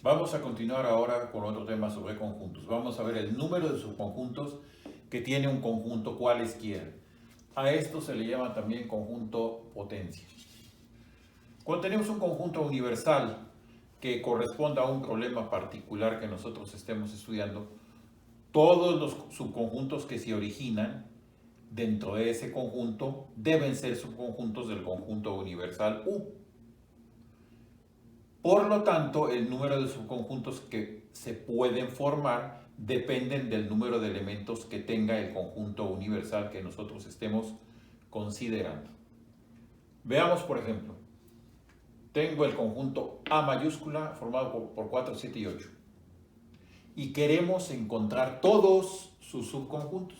Vamos a continuar ahora con otro tema sobre conjuntos. Vamos a ver el número de subconjuntos que tiene un conjunto cualesquiera. A esto se le llama también conjunto potencia. Cuando tenemos un conjunto universal que corresponda a un problema particular que nosotros estemos estudiando, todos los subconjuntos que se originan dentro de ese conjunto deben ser subconjuntos del conjunto universal U. Por lo tanto, el número de subconjuntos que se pueden formar dependen del número de elementos que tenga el conjunto universal que nosotros estemos considerando. Veamos, por ejemplo, tengo el conjunto A mayúscula formado por 4, 7 y 8. Y queremos encontrar todos sus subconjuntos.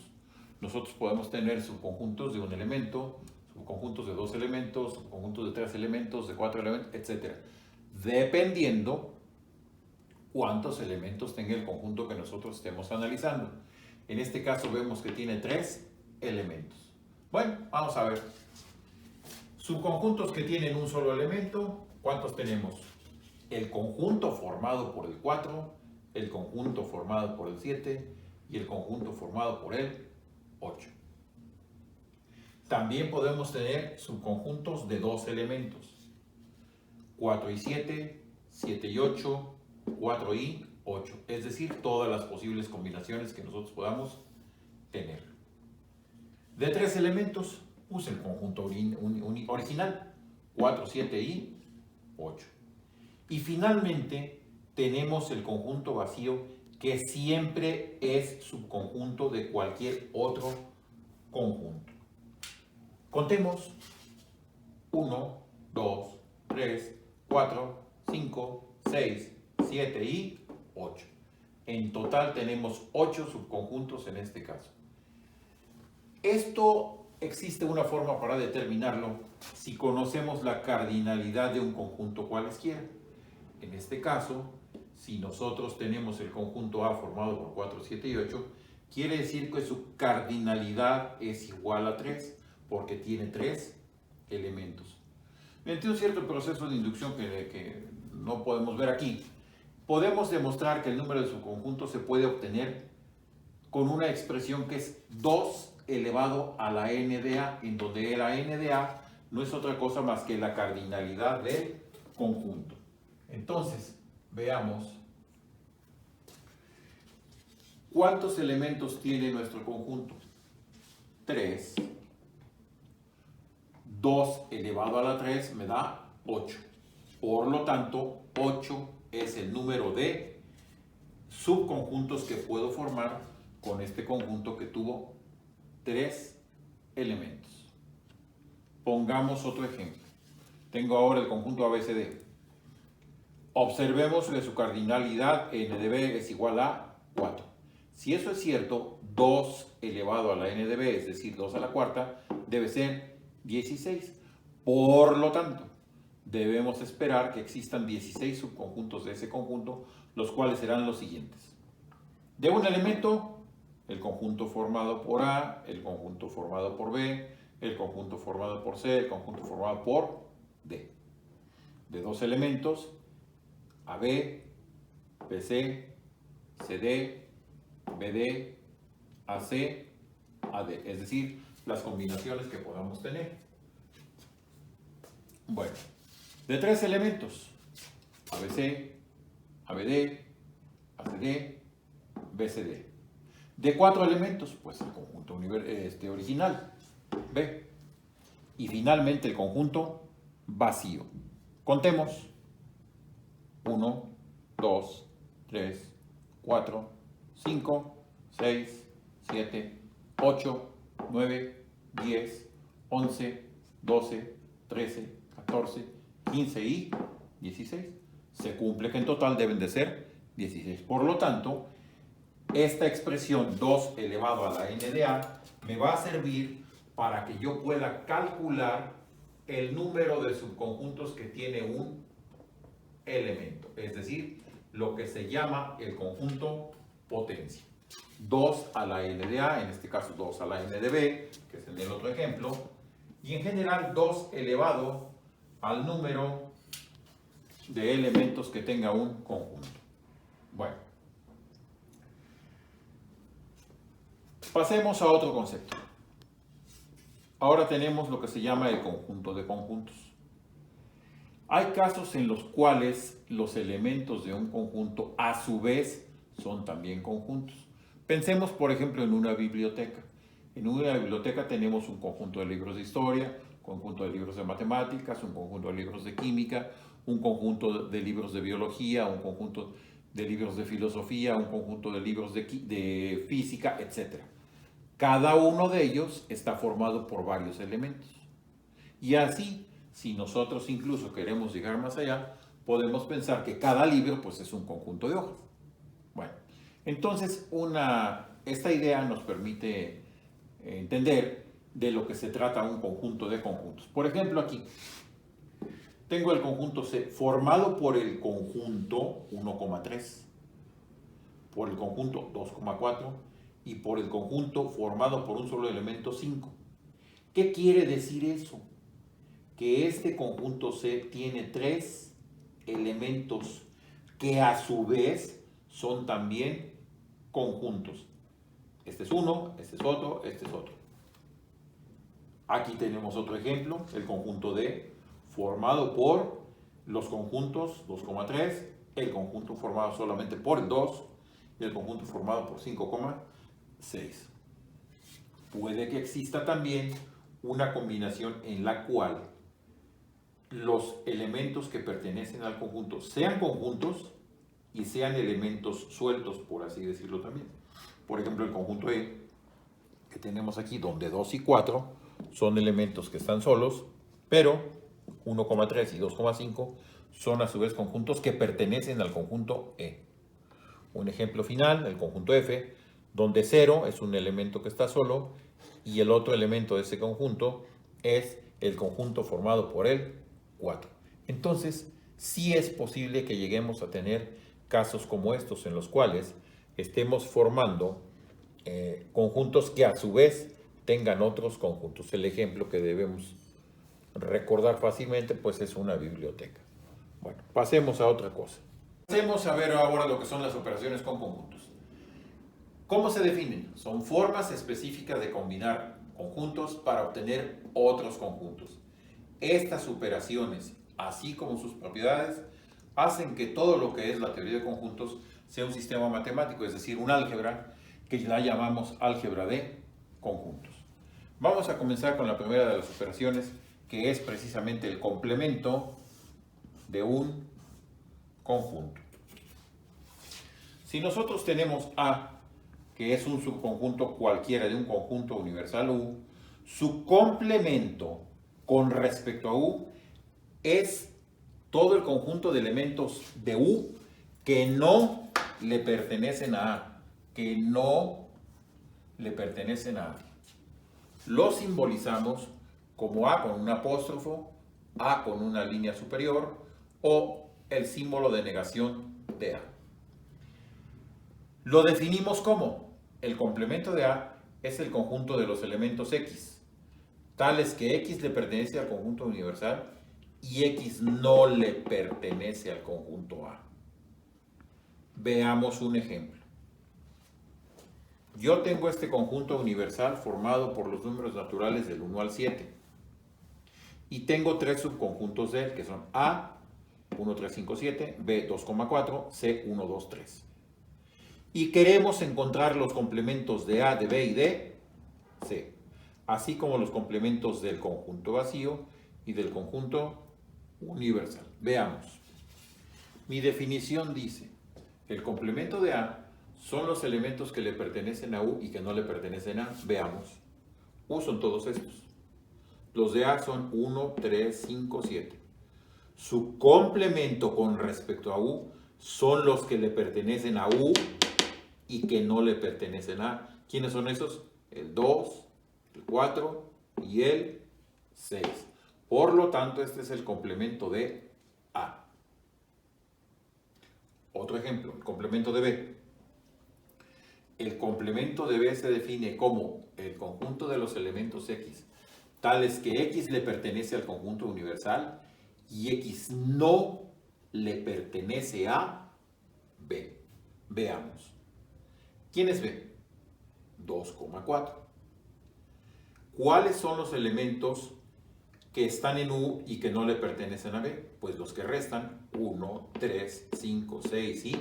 Nosotros podemos tener subconjuntos de un elemento, subconjuntos de 2 elementos, subconjuntos de 3 elementos, de 4 elementos, etc. Dependiendo cuántos elementos tenga el conjunto que nosotros estemos analizando. En este caso vemos que tiene 3 elementos. Bueno, vamos a ver. Subconjuntos que tienen un solo elemento, ¿cuántos tenemos? El conjunto formado por el 4, el conjunto formado por el 7 y el conjunto formado por el 8. También podemos tener subconjuntos de 2 elementos. 4 y 7, 7 y 8, 4 y 8. Es decir, todas las posibles combinaciones que nosotros podamos tener. De 3 elementos, puse el conjunto original. 4, 7 y 8. Y finalmente tenemos el conjunto vacío que siempre es subconjunto de cualquier otro conjunto. Contemos. 1, 2, 3, 4, 5, 6, 7 y 8. En total tenemos 8 subconjuntos en este caso. Esto existe una forma para determinarlo si conocemos la cardinalidad de un conjunto cualesquiera. En este caso, si nosotros tenemos el conjunto A formado por 4, 7 y 8, quiere decir que su cardinalidad es igual a 3, porque tiene 3 elementos. Mediante un cierto proceso de inducción que no podemos ver aquí, podemos demostrar que el número de subconjuntos se puede obtener con una expresión que es 2 elevado a la n de A, en donde la n de A no es otra cosa más que la cardinalidad del conjunto. Entonces, veamos cuántos elementos tiene nuestro conjunto. 3. 2 elevado a la 3 me da 8. Por lo tanto, 8 es el número de subconjuntos que puedo formar con este conjunto que tuvo 3 elementos. Pongamos otro ejemplo. Tengo ahora el conjunto ABCD. Observemos que su cardinalidad n de b es igual a 4. Si eso es cierto, 2 elevado a la n de b, es decir, 2 a la cuarta, debe ser 16. Por lo tanto, debemos esperar que existan 16 subconjuntos de ese conjunto, los cuales serán los siguientes. De un elemento, el conjunto formado por A, el conjunto formado por B, el conjunto formado por C, el conjunto formado por D. De 2 elementos, AB, BC, CD, BD, AC, AD, es decir, las combinaciones que podamos tener. Bueno, de 3 elementos, ABC, ABD, ACD, BCD. De 4 elementos, pues el conjunto original, B. Y finalmente el conjunto vacío. Contemos. 1, 2, 3, 4, 5, 6, 7, 8, 9, 10, 11, 12, 13, 14, 15 y 16. Se cumple que en total deben de ser 16. Por lo tanto, esta expresión 2 elevado a la n de A me va a servir para que yo pueda calcular el número de subconjuntos que tiene un elemento, es decir, lo que se llama el conjunto potencia. 2 a la n de A, en este caso 2 a la n de B, que es el del otro ejemplo, y en general 2 elevado al número de elementos que tenga un conjunto. Bueno, pasemos a otro concepto. Ahora tenemos lo que se llama el conjunto de conjuntos. Hay casos en los cuales los elementos de un conjunto a su vez son también conjuntos. Pensemos, por ejemplo, en una biblioteca. En una biblioteca tenemos un conjunto de libros de historia, un conjunto de libros de matemáticas, un conjunto de libros de química, un conjunto de libros de biología, un conjunto de libros de filosofía, un conjunto de libros de física, etc. Cada uno de ellos está formado por varios elementos. Y así, si nosotros incluso queremos llegar más allá, podemos pensar que cada libro pues, es un conjunto de hojas. Bueno, entonces esta idea nos permite entender de lo que se trata un conjunto de conjuntos. Por ejemplo, aquí tengo el conjunto C formado por el conjunto 1,3, por el conjunto 2,4 y por el conjunto formado por un solo elemento 5. ¿Qué quiere decir eso? Que este conjunto C tiene 3 elementos que a su vez son también conjuntos. Este es uno, este es otro, este es otro. Aquí tenemos otro ejemplo, el conjunto D, formado por los conjuntos 2,3, el conjunto formado solamente por el 2 y el conjunto formado por 5,6. Puede que exista también una combinación en la cual los elementos que pertenecen al conjunto sean conjuntos y sean elementos sueltos, por así decirlo también. Por ejemplo, el conjunto E, que tenemos aquí, donde 2 y 4 son elementos que están solos, pero 1,3 y 2,5 son a su vez conjuntos que pertenecen al conjunto E. Un ejemplo final, el conjunto F, donde 0 es un elemento que está solo y el otro elemento de ese conjunto es el conjunto formado por el 4. Entonces, sí es posible que lleguemos a tener casos como estos en los cuales estemos formando conjuntos que a su vez tengan otros conjuntos. El ejemplo que debemos recordar fácilmente pues es una biblioteca. Bueno, pasemos a otra cosa. Pasemos a ver ahora lo que son las operaciones con conjuntos. ¿Cómo se definen? Son formas específicas de combinar conjuntos para obtener otros conjuntos. Estas operaciones, así como sus propiedades, hacen que todo lo que es la teoría de conjuntos sea un sistema matemático, es decir, un álgebra que la llamamos álgebra de conjuntos. Vamos a comenzar con la primera de las operaciones, que es precisamente el complemento de un conjunto. Si nosotros tenemos A, que es un subconjunto cualquiera de un conjunto universal U, su complemento con respecto a U es todo el conjunto de elementos de U que no le pertenecen a A, que no le pertenecen a A. Lo simbolizamos como A con un apóstrofo, A con una línea superior o el símbolo de negación de A. Lo definimos como el complemento de A es el conjunto de los elementos X, tales que X le pertenece al conjunto universal y X no le pertenece al conjunto A. Veamos un ejemplo. Yo tengo este conjunto universal formado por los números naturales del 1 al 7 y tengo 3 subconjuntos de él que son A, 1, 3, 5, 7, B, 2,4, C, 1, 2, 3. Y queremos encontrar los complementos de A, de B y de C, así como los complementos del conjunto vacío y del conjunto universal. Veamos. Mi definición dice, el complemento de A son los elementos que le pertenecen a U y que no le pertenecen a. Veamos. U son todos estos. Los de A son 1, 3, 5, 7. Su complemento con respecto a U son los que le pertenecen a U y que no le pertenecen a. ¿Quiénes son esos? El 2, el 4 y el 6. Por lo tanto, este es el complemento de A. Otro ejemplo, el complemento de B. El complemento de B se define como el conjunto de los elementos X, tales que X le pertenece al conjunto universal y X no le pertenece a B. Veamos. ¿Quién es B? 2,4. ¿Cuáles son los elementos que están en U y que no le pertenecen a B? Pues los que restan, 1, 3, 5, 6 y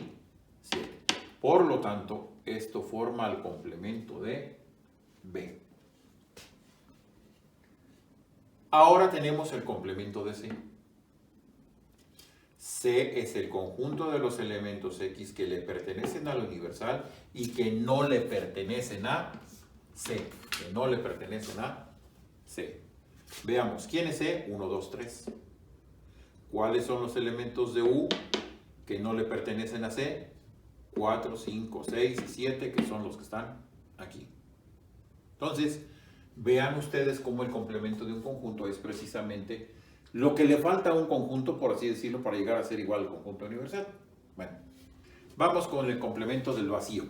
7. Por lo tanto, esto forma el complemento de B. Ahora tenemos el complemento de C. C es el conjunto de los elementos X que le pertenecen a la universal y que no le pertenecen a C. Que no le pertenecen a C. Veamos, ¿quién es C? 1, 2, 3. ¿Cuáles son los elementos de U que no le pertenecen a C? 4, 5, 6 y 7, que son los que están aquí. Entonces, vean ustedes cómo el complemento de un conjunto es precisamente lo que le falta a un conjunto, por así decirlo, para llegar a ser igual al conjunto universal. Bueno, vamos con el complemento del vacío.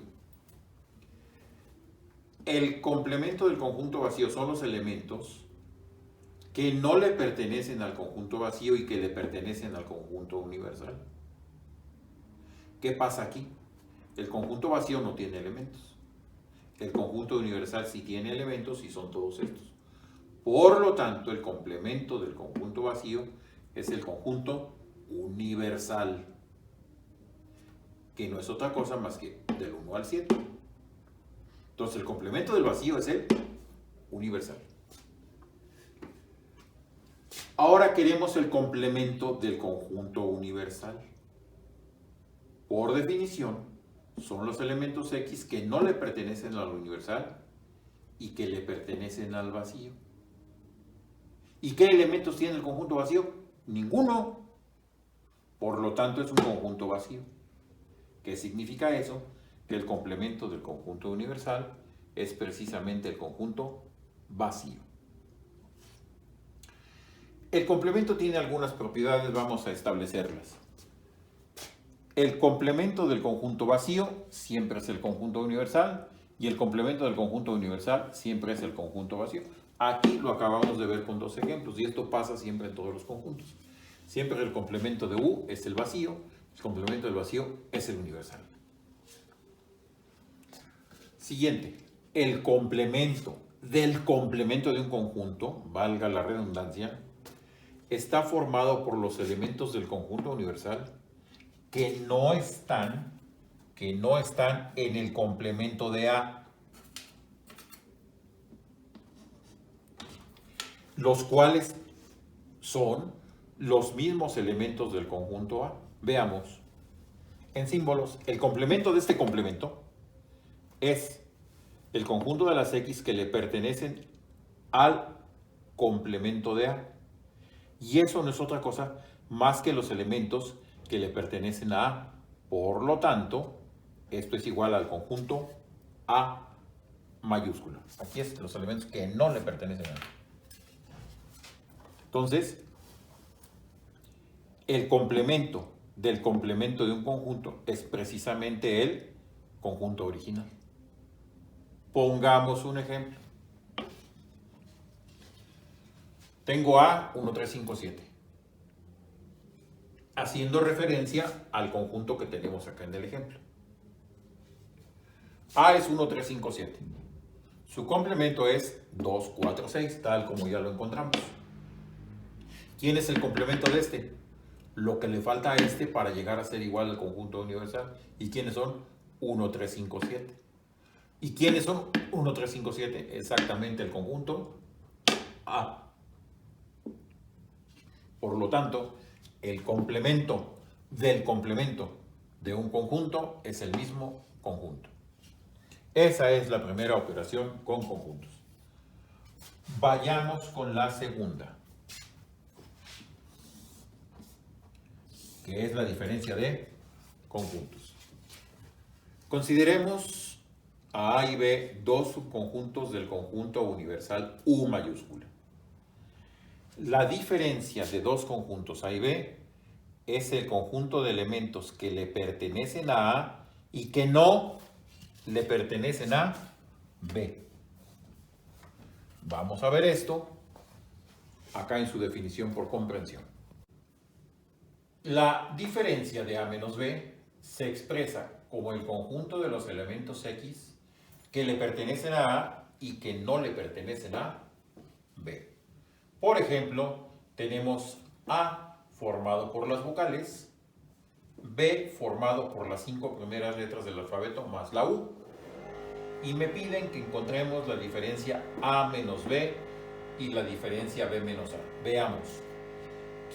El complemento del conjunto vacío son los elementos que no le pertenecen al conjunto vacío y que le pertenecen al conjunto universal. ¿Qué pasa aquí? El conjunto vacío no tiene elementos. El conjunto universal sí tiene elementos y son todos estos. Por lo tanto, el complemento del conjunto vacío es el conjunto universal, que no es otra cosa más que del 1 al 7. Entonces, el complemento del vacío es el universal. Ahora queremos el complemento del conjunto universal. Por definición, son los elementos X que no le pertenecen al universal y que le pertenecen al vacío. ¿Y qué elementos tiene el conjunto vacío? Ninguno. Por lo tanto, es un conjunto vacío. ¿Qué significa eso? Que el complemento del conjunto universal es precisamente el conjunto vacío. El complemento tiene algunas propiedades, vamos a establecerlas. El complemento del conjunto vacío siempre es el conjunto universal y el complemento del conjunto universal siempre es el conjunto vacío. Aquí lo acabamos de ver con dos ejemplos y esto pasa siempre en todos los conjuntos. Siempre el complemento de U es el vacío, el complemento del vacío es el universal. Siguiente, el complemento del complemento de un conjunto, valga la redundancia, está formado por los elementos del conjunto universal que no están en el complemento de A, los cuales son los mismos elementos del conjunto A. Veamos, en símbolos, el complemento de este complemento es el conjunto de las X que le pertenecen al complemento de A. Y eso no es otra cosa más que los elementos que le pertenecen a A. Por lo tanto, esto es igual al conjunto A mayúscula. Aquí es los elementos que no le pertenecen a A. Entonces, el complemento del complemento de un conjunto es precisamente el conjunto original. Pongamos un ejemplo. Tengo A 1, 3, 5, 7. Haciendo referencia al conjunto que tenemos acá en el ejemplo. A es 1, 3, 5, 7. Su complemento es 2, 4, 6, tal como ya lo encontramos. ¿Quién es el complemento de este? Lo que le falta a este para llegar a ser igual al conjunto universal. ¿Y quiénes son? 1, 3, 5, 7. ¿Y quiénes son 1, 3, 5, 7? Exactamente el conjunto A. Por lo tanto, el complemento del complemento de un conjunto es el mismo conjunto. Esa es la primera operación con conjuntos. Vayamos con la segunda, que es la diferencia de conjuntos. Consideremos a A y B dos subconjuntos del conjunto universal U mayúscula. La diferencia de dos conjuntos A y B es el conjunto de elementos que le pertenecen a A y que no le pertenecen a B. Vamos a ver esto acá en su definición por comprensión. La diferencia de A menos B se expresa como el conjunto de los elementos X que le pertenecen a A y que no le pertenecen a B. Por ejemplo, tenemos A formado por las vocales, B formado por las 5 primeras letras del alfabeto más la U. Y me piden que encontremos la diferencia A menos B y la diferencia B menos A. Veamos.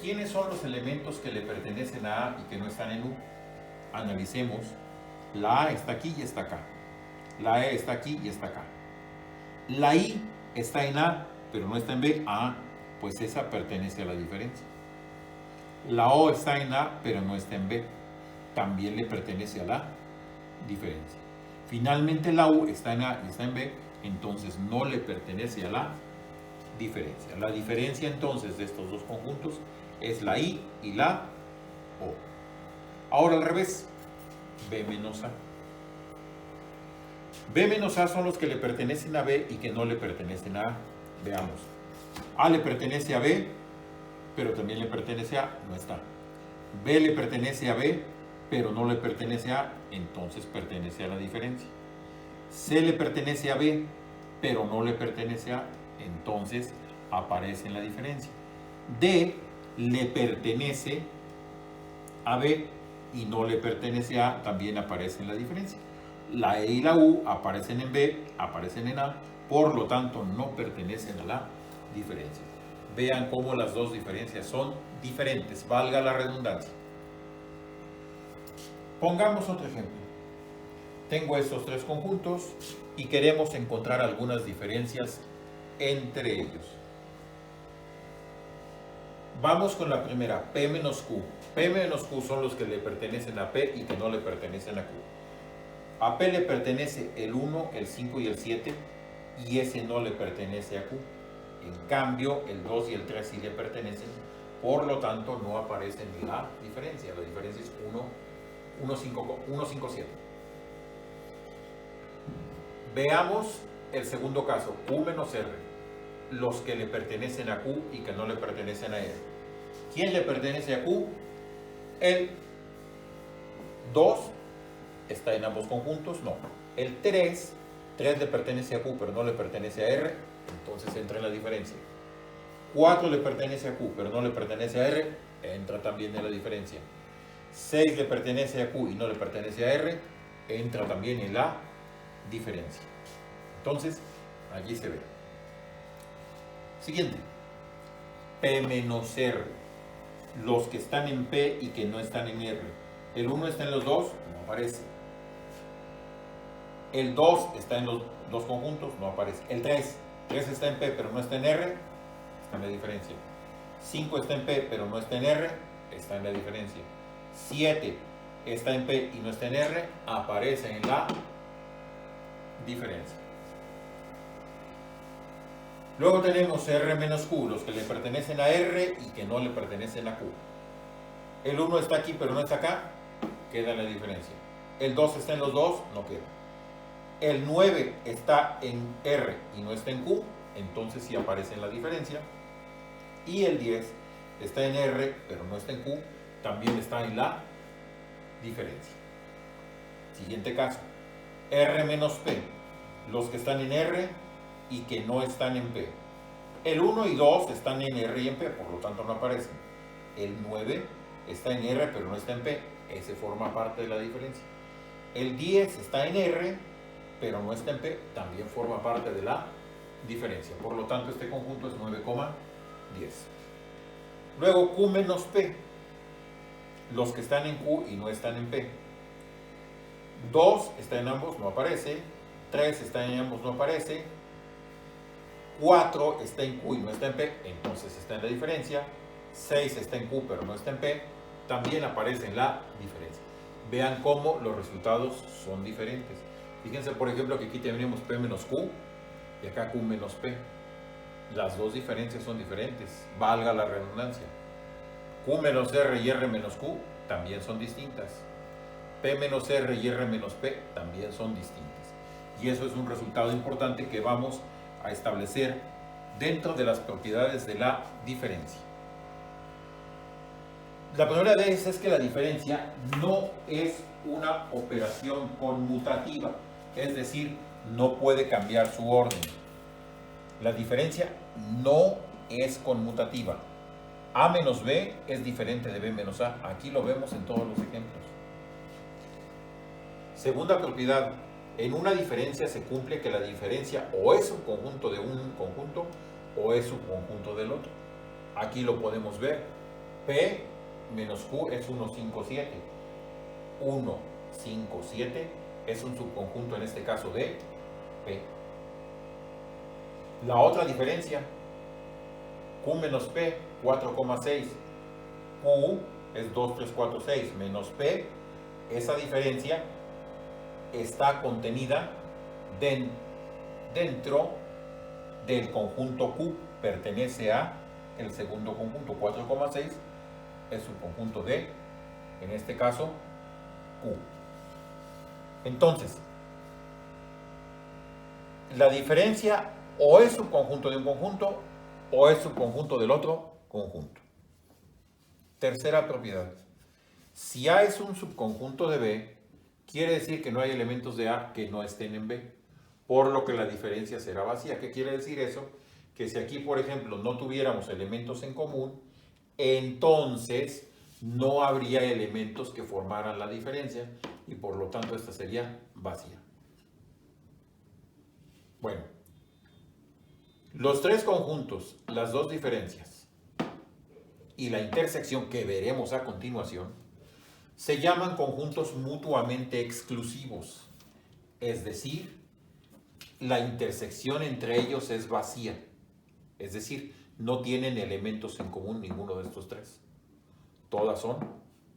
¿Quiénes son los elementos que le pertenecen a A y que no están en U? Analicemos. La A está aquí y está acá. La E está aquí y está acá. La I está en A, pero no está en B. Ah, pues esa pertenece a la diferencia. La O está en A, pero no está en B. También le pertenece a la diferencia. Finalmente la U está en A y está en B, entonces no le pertenece a la diferencia. La diferencia entonces de estos dos conjuntos es la I y la O. Ahora al revés, B menos A. B menos A son los que le pertenecen a B y que no le pertenecen a A. Veamos. A le pertenece a B, pero también le pertenece a A, no está. B le pertenece a B, pero no le pertenece a A, entonces pertenece a la diferencia. C le pertenece a B, pero no le pertenece a A, entonces aparece en la diferencia. D le pertenece a B y no le pertenece a A, también aparece en la diferencia. La E y la U aparecen en B, aparecen en A, por lo tanto no pertenecen a la diferencia. Vean cómo las dos diferencias son diferentes, valga la redundancia. Pongamos otro ejemplo. Tengo estos tres conjuntos y queremos encontrar algunas diferencias entre ellos. Vamos con la primera, P menos Q. P menos Q son los que le pertenecen a P y que no le pertenecen a Q. A P le pertenece el 1, el 5 y el 7 y ese no le pertenece a Q. En cambio, el 2 y el 3 sí le pertenecen, por lo tanto no aparecen en la diferencia. La diferencia es 1, 5, 7. Veamos el segundo caso, Q menos R, los que le pertenecen a Q y que no le pertenecen a R. ¿Quién le pertenece a Q? El 2 está en ambos conjuntos, no. El 3 le pertenece a Q pero no le pertenece a R, entonces entra en la diferencia. 4 le pertenece a Q pero no le pertenece a R, entra también en la diferencia. 6 le pertenece a Q y no le pertenece a R, entra también en la diferencia. Entonces, allí se ve. Siguiente. P menos R. Los que están en P y que no están en R. El 1 está en los dos, no aparece. El 2 está en los dos conjuntos, no aparece. El 3 está en P pero no está en R, está en la diferencia. 5 está en P pero no está en R, está en la diferencia. 7 está en P y no está en R, aparece en la diferencia. Luego tenemos R menos Q, los que le pertenecen a R y que no le pertenecen a Q. El 1 está aquí pero no está acá, queda en la diferencia. El 2 está en los dos, no queda. El 9 está en R y no está en Q, entonces sí aparece en la diferencia. Y el 10 está en R pero no está en Q, también está en la diferencia. Siguiente caso. R menos P, los que están en R y que no están en P. El 1 y 2 están en R y en P, por lo tanto no aparecen. El 9 está en R pero no está en P, ese forma parte de la diferencia. El 10 está en R pero no está en P, también forma parte de la diferencia. Por lo tanto este conjunto es 9,10. Luego Q menos P, los que están en Q y no están en P. 2 está en ambos, no aparece. 3 está en ambos, no aparece. 4 está en Q y no está en P, entonces está en la diferencia. 6 está en Q pero no está en P, también aparece en la diferencia. Vean cómo los resultados son diferentes. Fíjense, por ejemplo, que aquí tenemos P menos Q y acá Q menos P. Las dos diferencias son diferentes, valga la redundancia. Q menos R y R menos Q también son distintas. P menos R y R menos P también son distintas. Y eso es un resultado importante que vamos a establecer dentro de las propiedades de la diferencia. La primera de ellas es que la diferencia no es una operación conmutativa, es decir, no puede cambiar su orden. La diferencia no es conmutativa. A menos B es diferente de B menos A. Aquí lo vemos en todos los ejemplos. Segunda propiedad. En una diferencia se cumple que la diferencia o es subconjunto de un conjunto o es subconjunto del otro. Aquí lo podemos ver. P menos Q es 1, 5, 7. 1, 5, 7 es un subconjunto en este caso de P. La otra diferencia, Q menos P, 4,6. Q es 2, 3, 4, 6 menos P. Esa diferencia está contenida dentro del conjunto Q. Pertenece a el segundo conjunto. 4,6 es un conjunto de, en este caso, Q. Entonces, la diferencia o es subconjunto de un conjunto o es subconjunto del otro conjunto. Tercera propiedad. Si A es un subconjunto de B, quiere decir que no hay elementos de A que no estén en B, por lo que la diferencia será vacía. ¿Qué quiere decir eso? Que si aquí, por ejemplo, no tuviéramos elementos en común, entonces no habría elementos que formaran la diferencia y por lo tanto esta sería vacía. Bueno, los tres conjuntos, las dos diferencias y la intersección que veremos a continuación se llaman conjuntos mutuamente exclusivos, es decir, la intersección entre ellos es vacía, es decir, no tienen elementos en común ninguno de estos tres. Todas son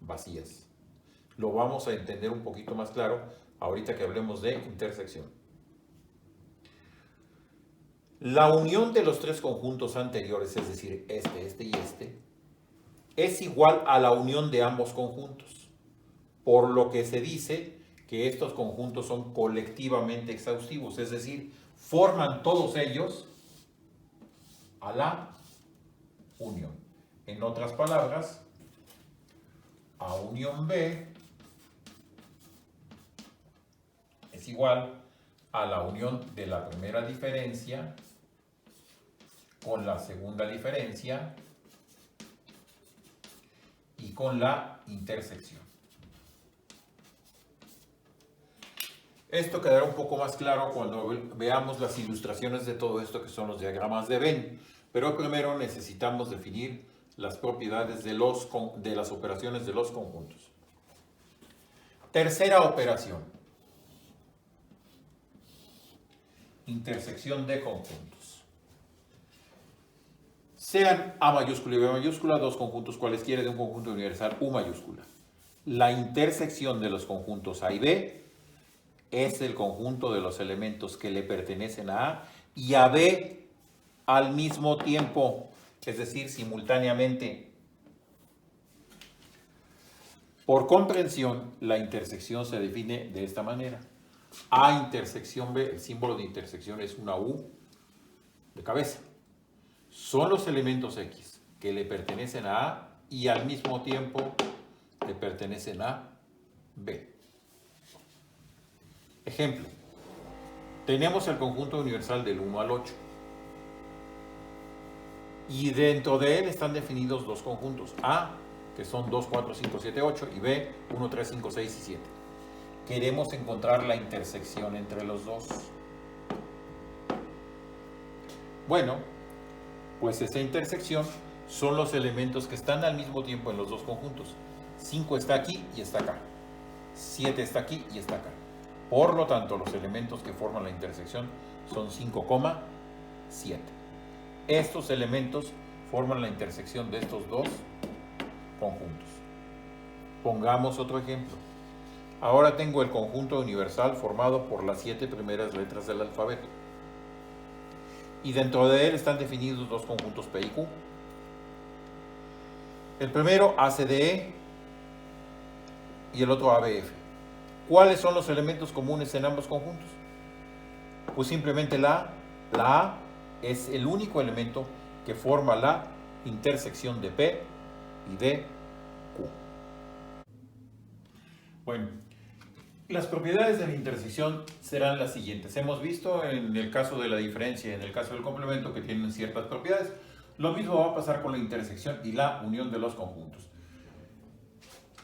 vacías. Lo vamos a entender un poquito más claro ahorita que hablemos de intersección. La unión de los tres conjuntos anteriores, es decir, este y este, es igual a la unión de ambos conjuntos, por lo que se dice que estos conjuntos son colectivamente exhaustivos, es decir, forman todos ellos a la unión. En otras palabras, A unión B es igual a la unión de la primera diferencia con la segunda diferencia y con la intersección. Esto quedará un poco más claro cuando veamos las ilustraciones de todo esto que son los diagramas de Venn, pero primero necesitamos definir las propiedades de las operaciones de los conjuntos. Tercera operación. Intersección de conjuntos. Sean A mayúscula y B mayúscula dos conjuntos cualesquiera de un conjunto universal U mayúscula. La intersección de los conjuntos A y B es el conjunto de los elementos que le pertenecen a A y a B al mismo tiempo, es decir, simultáneamente. Por comprensión, la intersección se define de esta manera. A intersección B, el símbolo de intersección es una U de cabeza. Son los elementos X que le pertenecen a A y al mismo tiempo le pertenecen a B. Ejemplo, tenemos el conjunto universal del 1 al 8 y dentro de él están definidos dos conjuntos, A, que son 2, 4, 5, 7, 8 y B, 1, 3, 5, 6 y 7. Queremos encontrar la intersección entre los dos. Bueno, pues esa intersección son los elementos que están al mismo tiempo en los dos conjuntos. 5 está aquí y está acá. 7 está aquí y está acá. Por lo tanto, los elementos que forman la intersección son 5,7. Estos elementos forman la intersección de estos dos conjuntos. Pongamos otro ejemplo. Ahora tengo el conjunto universal formado por las 7 primeras letras del alfabeto. Y dentro de él están definidos dos conjuntos P y Q. El primero ACDE y el otro ABF. ¿Cuáles son los elementos comunes en ambos conjuntos? Pues simplemente la A es el único elemento que forma la intersección de P y de Bueno, las propiedades de la intersección serán las siguientes. Hemos visto en el caso de la diferencia y en el caso del complemento que tienen ciertas propiedades. Lo mismo va a pasar con la intersección y la unión de los conjuntos.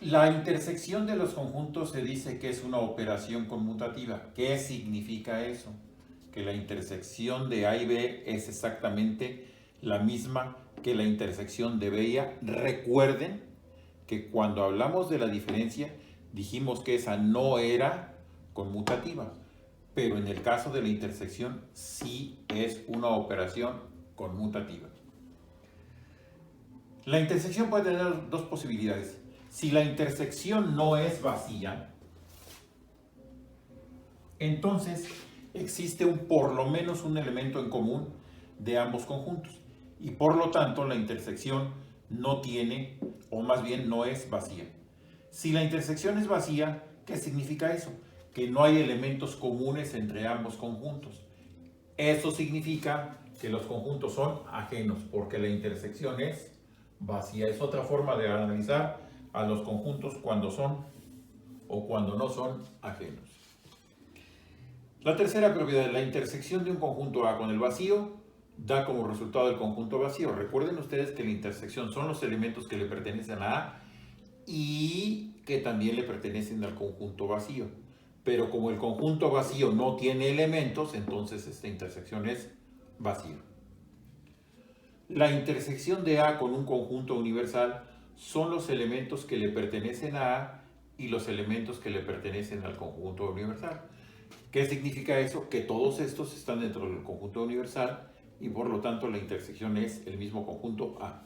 La intersección de los conjuntos se dice que es una operación conmutativa. ¿Qué significa eso? Que la intersección de A y B es exactamente la misma que la intersección de B y A. Recuerden que cuando hablamos de la diferencia dijimos que esa no era conmutativa, pero en el caso de la intersección sí es una operación conmutativa. La intersección puede tener dos posibilidades. Si la intersección no es vacía, entonces existe por lo menos un elemento en común de ambos conjuntos y por lo tanto la intersección no tiene, o más bien no es vacía. Si la intersección es vacía, ¿qué significa eso? Que no hay elementos comunes entre ambos conjuntos. Eso significa que los conjuntos son ajenos porque la intersección es vacía. Es otra forma de analizar a los conjuntos cuando son o cuando no son ajenos. La tercera propiedad, la intersección de un conjunto A con el vacío da como resultado el conjunto vacío. Recuerden ustedes que la intersección son los elementos que le pertenecen a A y que también le pertenecen al conjunto vacío. Pero como el conjunto vacío no tiene elementos, entonces esta intersección es vacía. La intersección de A con un conjunto universal son los elementos que le pertenecen a A y los elementos que le pertenecen al conjunto universal. ¿Qué significa eso? Que todos estos están dentro del conjunto universal y por lo tanto la intersección es el mismo conjunto A.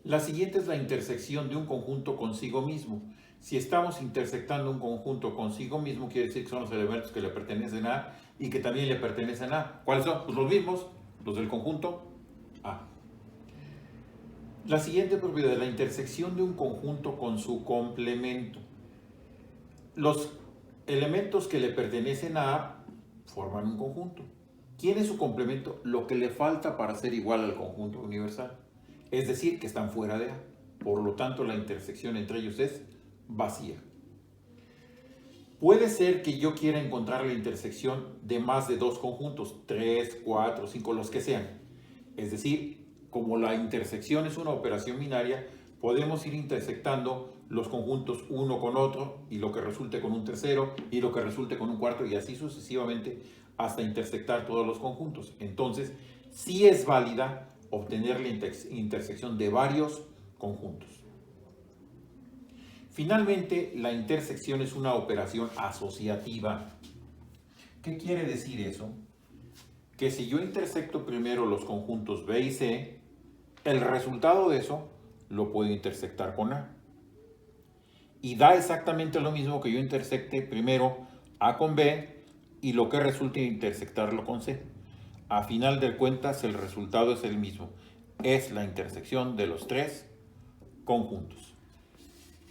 La siguiente es la intersección de un conjunto consigo mismo. Si estamos intersectando un conjunto consigo mismo, quiere decir que son los elementos que le pertenecen a A y que también le pertenecen a A. ¿Cuáles son? Pues los mismos, los del conjunto A. La siguiente propiedad es la intersección de un conjunto con su complemento. Los elementos que le pertenecen a A forman un conjunto. ¿Quién es su complemento? Lo que le falta para ser igual al conjunto universal. Es decir, que están fuera de A. Por lo tanto, la intersección entre ellos es vacía. Puede ser que yo quiera encontrar la intersección de más de dos conjuntos, 3, 4, 5, los que sean. Es decir, como la intersección es una operación binaria, podemos ir intersectando los conjuntos uno con otro y lo que resulte con un tercero y lo que resulte con un cuarto y así sucesivamente hasta intersectar todos los conjuntos. Entonces, sí es válida obtener la intersección de varios conjuntos. Finalmente, la intersección es una operación asociativa. ¿Qué quiere decir eso? Que si yo intersecto primero los conjuntos B y C, el resultado de eso lo puedo intersectar con A. Y da exactamente lo mismo que yo intersecte primero A con B y lo que resulte intersectarlo con C. A final de cuentas, el resultado es el mismo. Es la intersección de los tres conjuntos.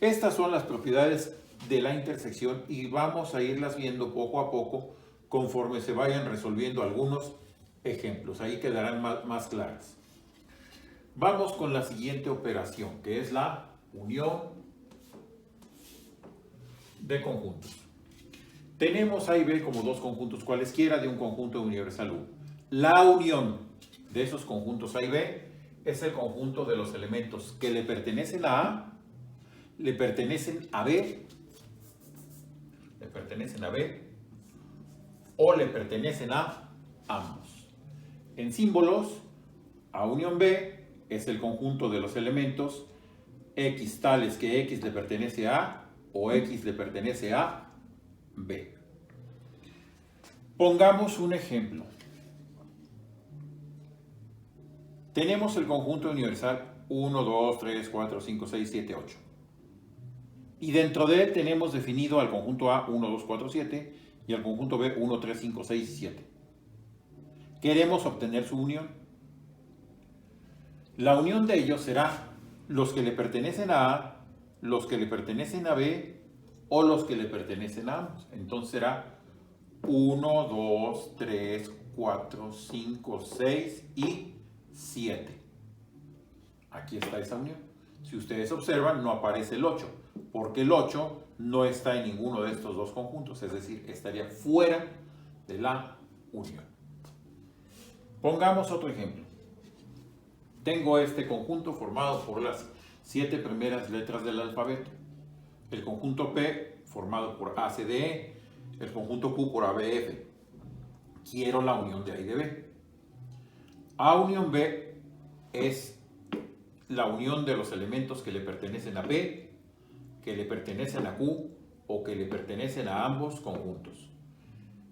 Estas son las propiedades de la intersección y vamos a irlas viendo poco a poco conforme se vayan resolviendo algunos ejemplos. Ahí quedarán más claras. Vamos con la siguiente operación, que es la unión de conjuntos. Tenemos A y B como dos conjuntos cualesquiera de un conjunto universal U. La unión de esos conjuntos A y B es el conjunto de los elementos que le pertenecen a A, le pertenecen a B o le pertenecen a ambos. En símbolos, A unión B es el conjunto de los elementos X tales que X le pertenece a A o X le pertenece a B. Pongamos un ejemplo. Tenemos el conjunto universal 1, 2, 3, 4, 5, 6, 7, 8. Y dentro de él tenemos definido al conjunto A 1, 2, 4, 7 y al conjunto B 1, 3, 5, 6 y 7. Queremos obtener su unión. La unión de ellos será los que le pertenecen a A, los que le pertenecen a B o los que le pertenecen a ambos. Entonces será 1, 2, 3, 4, 5, 6 y 7. Aquí está esa unión. Si ustedes observan, no aparece el 8. porque el 8 no está en ninguno de estos dos conjuntos, es decir, estaría fuera de la unión. Pongamos otro ejemplo. Tengo este conjunto formado por las 7 primeras letras del alfabeto. El conjunto P formado por A, C, D, E. El conjunto Q por A, B, F. Quiero la unión de A y de B. A unión B es la unión de los elementos que le pertenecen a P, que le pertenecen a Q o que le pertenecen a ambos conjuntos.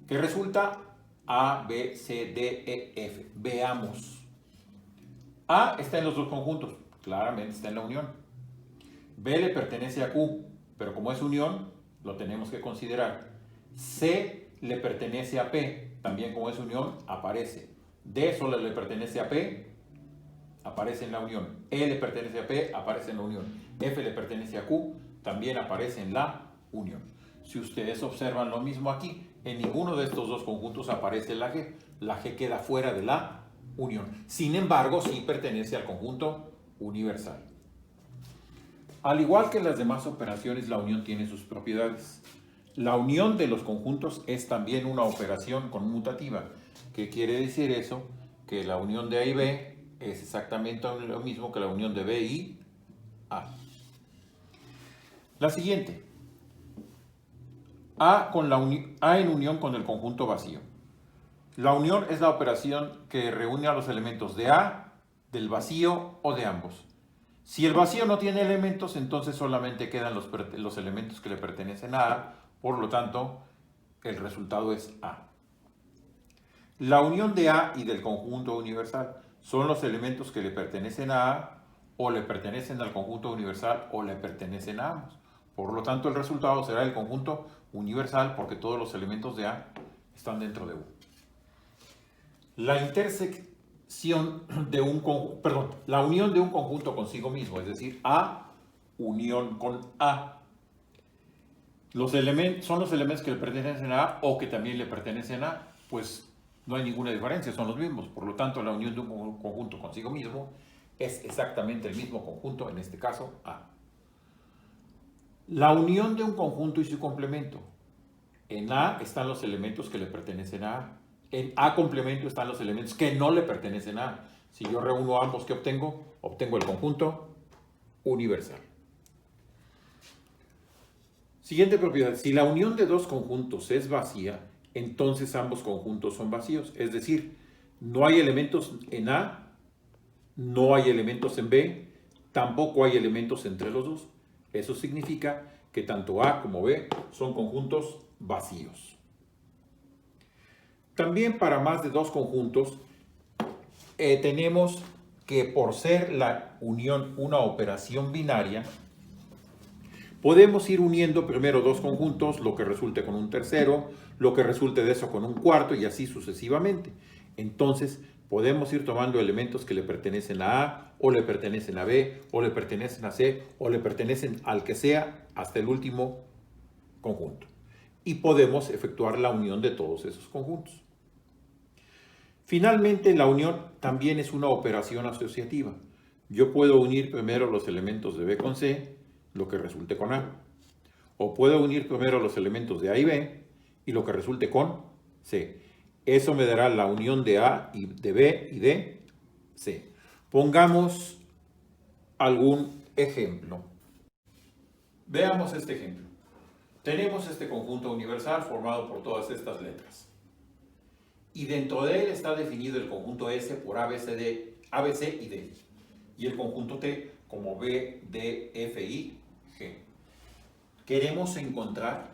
Que resulta A, B, C, D, E, F. Veamos. A está en los dos conjuntos, claramente está en la unión. B le pertenece a Q, pero como es unión, lo tenemos que considerar. C le pertenece a P, también como es unión, aparece. D solo le pertenece a P, aparece en la unión. E le pertenece a P, aparece en la unión. F le pertenece a Q, también aparece en la unión. Si ustedes observan lo mismo aquí, en ninguno de estos dos conjuntos aparece la G. La G queda fuera de la unión. Sin embargo, sí pertenece al conjunto universal. Al igual que en las demás operaciones, la unión tiene sus propiedades. La unión de los conjuntos es también una operación conmutativa. ¿Qué quiere decir eso? Que la unión de A y B es exactamente lo mismo que la unión de B y A. La siguiente. A en unión con el conjunto vacío. La unión es la operación que reúne a los elementos de A, del vacío o de ambos. Si el vacío no tiene elementos, entonces solamente quedan los elementos que le pertenecen a A, por lo tanto, el resultado es A. La unión de A y del conjunto universal son los elementos que le pertenecen a A, o le pertenecen al conjunto universal, o le pertenecen a ambos. Por lo tanto, el resultado será el conjunto universal, porque todos los elementos de A están dentro de U. La la unión de un conjunto consigo mismo, es decir, A unión con A. Son los elementos que le pertenecen a A o que también le pertenecen a, pues no hay ninguna diferencia, son los mismos. Por lo tanto, la unión de un conjunto consigo mismo es exactamente el mismo conjunto, en este caso A. La unión de un conjunto y su complemento. En A están los elementos que le pertenecen a A. En A complemento están los elementos que no le pertenecen a A. Si yo reúno ambos, ¿qué obtengo? Obtengo el conjunto universal. Siguiente propiedad. Si la unión de dos conjuntos es vacía, entonces ambos conjuntos son vacíos. Es decir, no hay elementos en A, no hay elementos en B, tampoco hay elementos entre los dos. Eso significa que tanto A como B son conjuntos vacíos. También para más de dos conjuntos tenemos que por ser la unión una operación binaria, podemos ir uniendo primero dos conjuntos, lo que resulte con un tercero, lo que resulte de eso con un cuarto y así sucesivamente. Entonces podemos ir tomando elementos que le pertenecen a A, o le pertenecen a B, o le pertenecen a C, o le pertenecen al que sea hasta el último conjunto. Y podemos efectuar la unión de todos esos conjuntos. Finalmente, la unión también es una operación asociativa. Yo puedo unir primero los elementos de B con C, lo que resulte con A. O puedo unir primero los elementos de A y B y lo que resulte con C. Eso me dará la unión de A y de B y de C. Pongamos algún ejemplo. Veamos este ejemplo. Tenemos este conjunto universal formado por todas estas letras. Y dentro de él está definido el conjunto S por A, B, C y D. Y el conjunto T como B, D, F, I, G. Queremos encontrar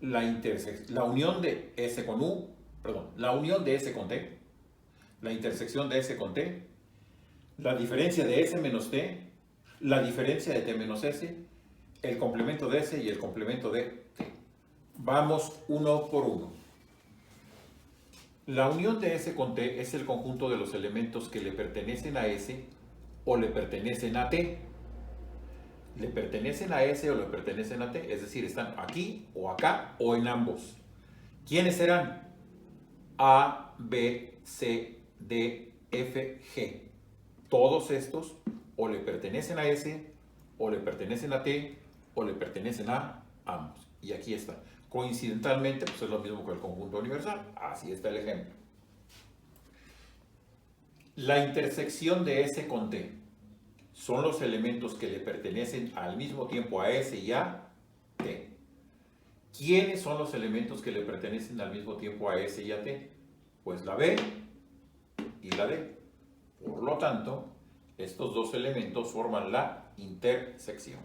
la unión de S con U, la unión de S con T, la intersección de S con T, la diferencia de S menos T, la diferencia de T menos S, el complemento de S y el complemento de T. Vamos uno por uno. La unión de S con T es el conjunto de los elementos que le pertenecen a S o le pertenecen a T. Le pertenecen a S o le pertenecen a T, es decir, están aquí o acá o en ambos. ¿Quiénes serán? A, B, C, D, F, G. Todos estos o le pertenecen a S o le pertenecen a T o le pertenecen a ambos. Y aquí está. Coincidentalmente, pues es lo mismo que el conjunto universal. Así está el ejemplo. La intersección de S con T son los elementos que le pertenecen al mismo tiempo a S y a T. ¿Quiénes son los elementos que le pertenecen al mismo tiempo a S y a T? Pues la B y la D. Por lo tanto, estos dos elementos forman la intersección.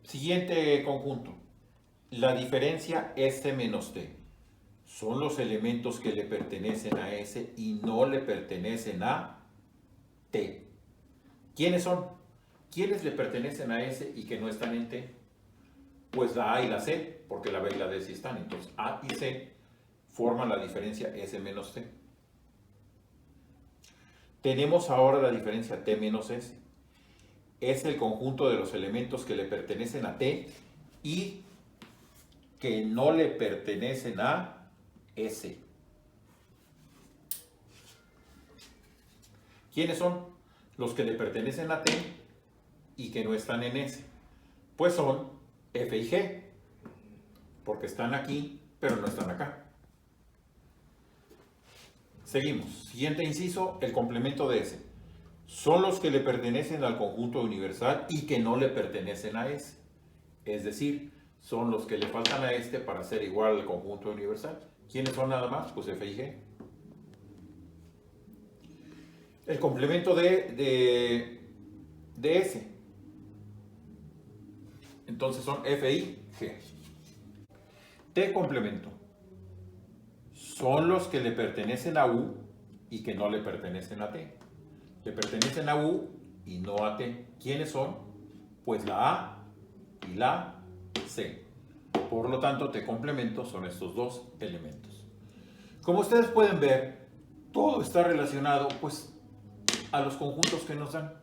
Siguiente conjunto. La diferencia S menos T. Son los elementos que le pertenecen a S y no le pertenecen a T. ¿Quiénes son? ¿Quiénes le pertenecen a S y que no están en T? Pues la A y la C, porque la B y la D sí están. Entonces A y C forman la diferencia S menos T. Tenemos ahora la diferencia T menos S. Es el conjunto de los elementos que le pertenecen a T y que no le pertenecen a S. ¿Quiénes son? Los que le pertenecen a T y que no están en S. Pues son F y G, porque están aquí, pero no están acá. Seguimos. Siguiente inciso, el complemento de S. Son los que le pertenecen al conjunto universal y que no le pertenecen a S. Es decir, son los que le faltan a este para ser igual al conjunto universal. ¿Quiénes son nada más? Pues F y G. El complemento de S. Entonces son F y G. T complemento. Son los que le pertenecen a U y que no le pertenecen a T. Le pertenecen a U y no a T. ¿Quiénes son? Pues la A y la C. Por lo tanto, T complemento son estos dos elementos. Como ustedes pueden ver, todo está relacionado pues a los conjuntos que nos dan.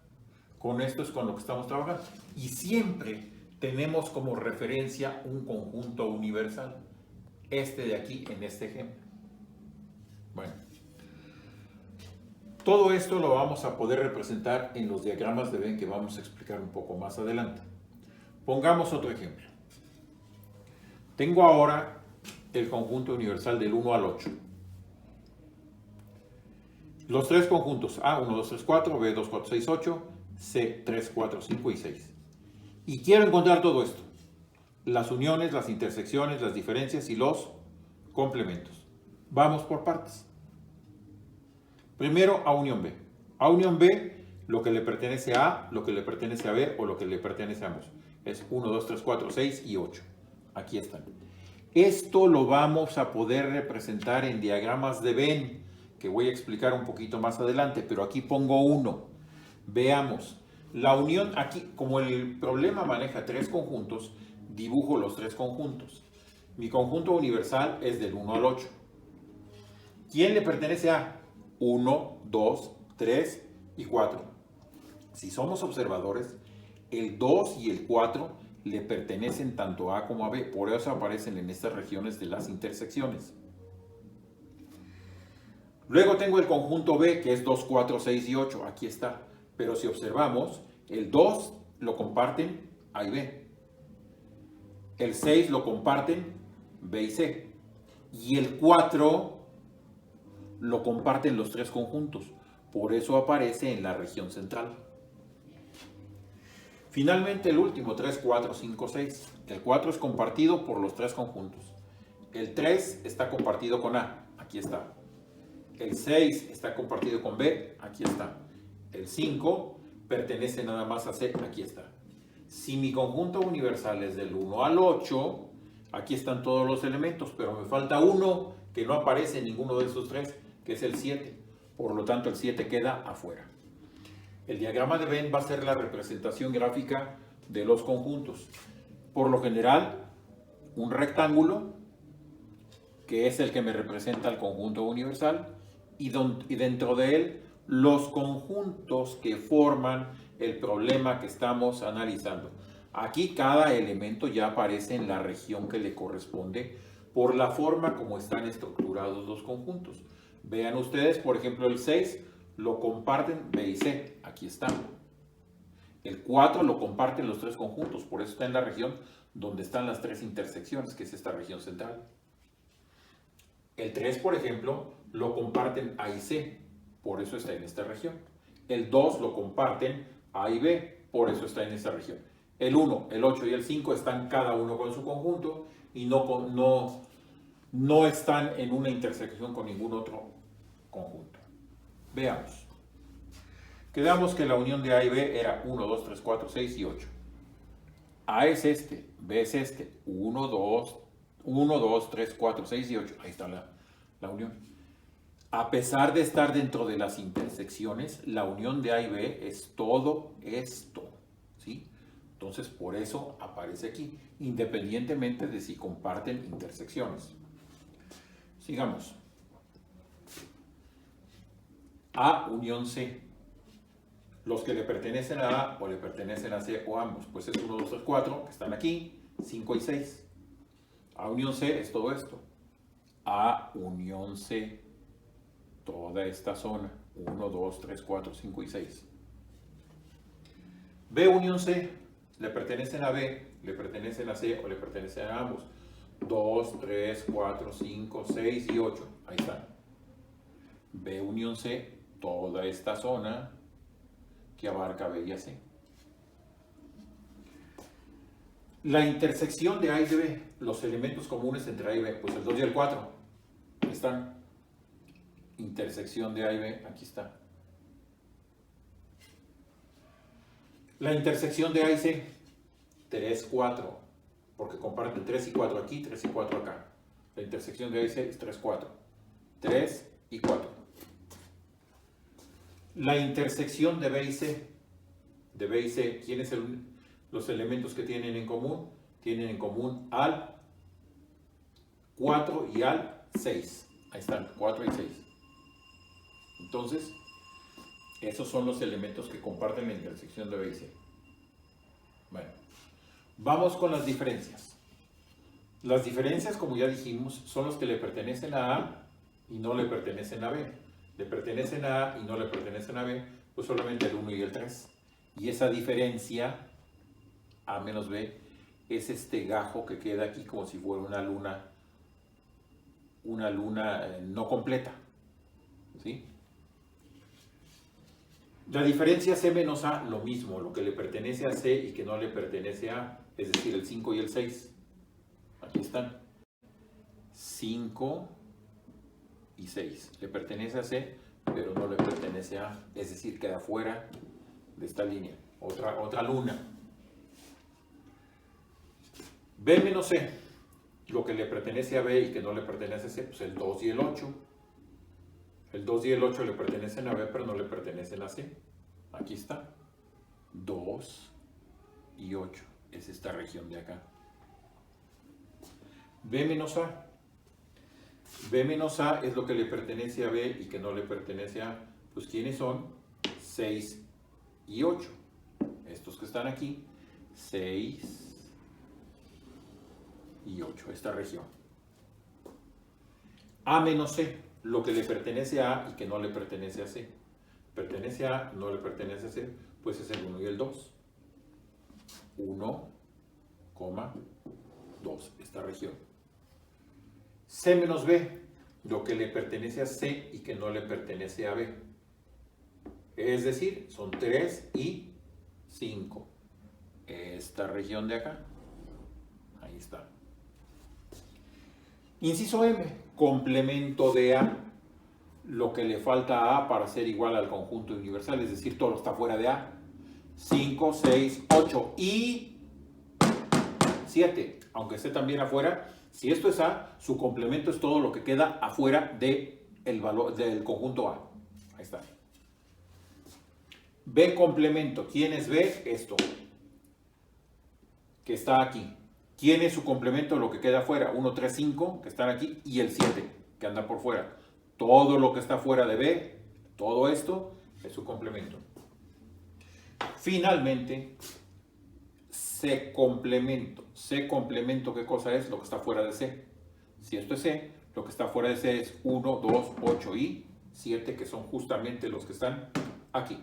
Con esto es con lo que estamos trabajando. Y siempre tenemos como referencia un conjunto universal. Este de aquí en este ejemplo. Bueno. Todo esto lo vamos a poder representar en los diagramas de Venn que vamos a explicar un poco más adelante. Pongamos otro ejemplo. Tengo ahora el conjunto universal del 1 al 8. Los tres conjuntos A, 1, 2, 3, 4, B, 2, 4, 6, 8, C, 3, 4, 5 y 6. Y quiero encontrar todo esto. Las uniones, las intersecciones, las diferencias y los complementos. Vamos por partes. Primero, A unión B. A unión B, lo que le pertenece a A, lo que le pertenece a B o lo que le pertenece a ambos. Es 1, 2, 3, 4, 6 y 8. Aquí están. Esto lo vamos a poder representar en diagramas de Venn, que voy a explicar un poquito más adelante, pero aquí pongo uno. Veamos. La unión, aquí, como el problema maneja tres conjuntos, dibujo los tres conjuntos. Mi conjunto universal es del 1 al 8. ¿Quién le pertenece a? 1, 2, 3 y 4. Si somos observadores, el 2 y el 4 le pertenecen tanto a A como a B. Por eso aparecen en estas regiones de las intersecciones. Luego tengo el conjunto B, que es 2, 4, 6 y 8. Aquí está. Pero si observamos, el 2 lo comparten A y B. El 6 lo comparten B y C. Y el 4 lo comparten los tres conjuntos. Por eso aparece en la región central. Finalmente el último, 3, 4, 5, 6. El 4 es compartido por los tres conjuntos. El 3 está compartido con A. Aquí está. El 6 está compartido con B. Aquí está. El 5 pertenece nada más a C. Aquí está. Si mi conjunto universal es del 1 al 8, aquí están todos los elementos, pero me falta uno que no aparece en ninguno de esos tres, que es el 7. Por lo tanto, el 7 queda afuera. El diagrama de Venn va a ser la representación gráfica de los conjuntos. Por lo general, un rectángulo, que es el que me representa el conjunto universal, y dentro de él los conjuntos que forman el problema que estamos analizando. Aquí cada elemento ya aparece en la región que le corresponde por la forma como están estructurados los conjuntos. Vean ustedes, por ejemplo, el 6 lo comparten B y C. Aquí está. El 4 lo comparten los tres conjuntos, por eso está en la región donde están las tres intersecciones, que es esta región central. El 3, por ejemplo, lo comparten A y C, por eso está en esta región. El 2 lo comparten A y B, por eso está en esta región. El 1, el 8 y el 5 están cada uno con su conjunto y no están en una intersección con ningún otro conjunto. Veamos. Quedamos que la unión de A y B era 1, 2, 3, 4, 6 y 8. A es este, B es este, 1, 2, 3, 4, 6 y 8. Ahí está la unión. A pesar de estar dentro de las intersecciones, la unión de A y B es todo esto, ¿sí? Entonces, por eso aparece aquí, independientemente de si comparten intersecciones. Sigamos. A unión C. Los que le pertenecen a A o le pertenecen a C o ambos, pues es 1, 2, 3, 4, que están aquí, 5 y 6. A unión C es todo esto. A unión C, toda esta zona, 1, 2, 3, 4, 5 y 6. B unión C, le pertenecen a B, le pertenecen a C o le pertenecen a ambos. 2, 3, 4, 5, 6 y 8. Ahí están. B unión C, toda esta zona que abarca B y C. La intersección de A y de B, los elementos comunes entre A y B, pues el 2 y el 4. Ahí están. Intersección de A y B, aquí está. La intersección de A y C, 3, 4, porque comparten 3 y 4 aquí, 3 y 4 acá. La intersección de A y C es 3, 4. 3 y 4. La intersección de B y C. De B y C, ¿quiénes son los elementos que tienen en común? Tienen en común al 4 y al 6. Ahí están, 4 y 6. Entonces, esos son los elementos que comparten la intersección de B y C. Bueno, vamos con las diferencias. Las diferencias, como ya dijimos, son los que le pertenecen a A y no le pertenecen a B. Le pertenecen a A y no le pertenecen a B, pues solamente el 1 y el 3. Y esa diferencia, A menos B, es este gajo que queda aquí como si fuera una luna no completa. ¿Sí? La diferencia C menos A, lo mismo, lo que le pertenece a C y que no le pertenece a A, es decir, el 5 y el 6. Aquí están. 5 y 6. Le pertenece a C, pero no le pertenece a A, es decir, queda fuera de esta línea. Otra luna. B menos C, lo que le pertenece a B y que no le pertenece a C, pues el 2 y el 8. El 2 y el 8 le pertenecen a B, pero no le pertenecen a C. Aquí está. 2 y 8. Es esta región de acá. B menos A. B menos A es lo que le pertenece a B y que no le pertenece a A. Pues ¿quiénes son? 6 y 8. Estos que están aquí. 6 y 8. Esta región. A menos C, lo que le pertenece a A y que no le pertenece a C. Pertenece a A, no le pertenece a C, pues es el 1 y el 2. 1, 2, esta región. C menos B, lo que le pertenece a C y que no le pertenece a B. Es decir, son 3 y 5. Esta región de acá. Ahí está. Inciso M, complemento de A, lo que le falta a A para ser igual al conjunto universal, es decir, todo está fuera de A. 5, 6, 8 y 7, aunque esté también afuera. Si esto es A, su complemento es todo lo que queda afuera del conjunto A. Ahí está. B complemento, ¿quién es B? Esto, que está aquí. ¿Quién es su complemento? Lo que queda afuera, 1, 3, 5, que están aquí, y el 7, que anda por fuera. Todo lo que está fuera de B, todo esto, es su complemento. Finalmente, C complemento. C complemento, ¿qué cosa es? Lo que está fuera de C. Si esto es C, lo que está fuera de C es 1, 2, 8 y 7, que son justamente los que están aquí.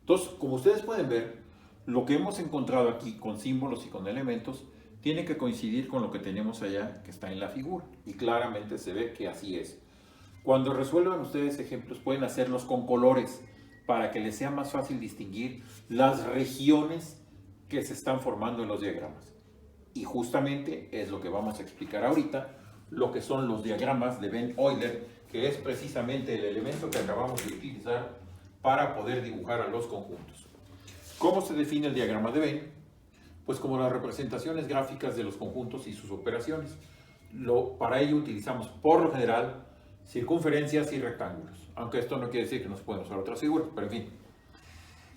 Entonces, como ustedes pueden ver, lo que hemos encontrado aquí con símbolos y con elementos tiene que coincidir con lo que tenemos allá que está en la figura. Y claramente se ve que así es. Cuando resuelvan ustedes ejemplos, pueden hacerlos con colores para que les sea más fácil distinguir las regiones que se están formando en los diagramas. Y justamente es lo que vamos a explicar ahorita, lo que son los diagramas de Venn-Euler, que es precisamente el elemento que acabamos de utilizar para poder dibujar a los conjuntos. ¿Cómo se define el diagrama de Venn? Pues como las representaciones gráficas de los conjuntos y sus operaciones. Para ello utilizamos, por lo general, circunferencias y rectángulos. Aunque esto no quiere decir que no se pueden usar otras figuras, pero en fin.